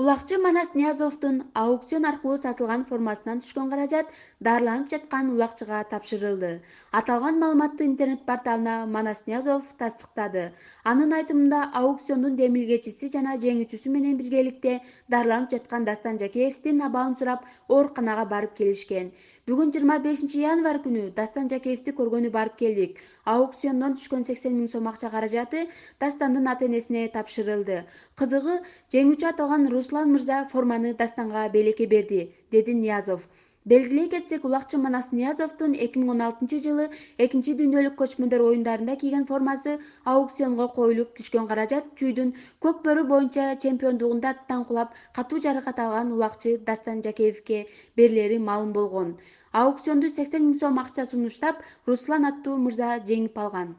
Улакчы Манас Ниязовдун аукцион аркылуу сатылган формасынан түшкөн каражат дарыланып жаткан улакчыга тапшырылды. Аталган маалыматты интернет порталына Манас Ниязов тастыктады. Анын айтымында аукциондун демилгечиси жана жеңүүчүсү менен биргеликте дарыланып жаткан Дастанжакеевдин абалын сурап ооруканага барып келишкен. Бүгүн 25 январь күнү Дастанжакеевди көргөнү барып келдик. Аукциондон түшкөн 80 000 сом акча каражаты Дастандын ата-энесине тапшырылды. Кызыгы, жеңүүчү аталган Руслан мырза форманы Дастанга белекке берди, деди Ниязов. Белгилей кетсек, улакчы Манас Ниязовдун 2016-жылы 2-дүйнөлүк көчмөндөр оюндарында кийген формасы аукционго коюлуп, түшкөн каражат чүйдүн көк бөрү боюнча чемпиондугунда аттан катуу жаракат алган улакчы Дастанжакеевге берилери маалым болгон. Аукционду 80 000 сом акча сунуштап, Руслан аттуу мырза жеңип алган.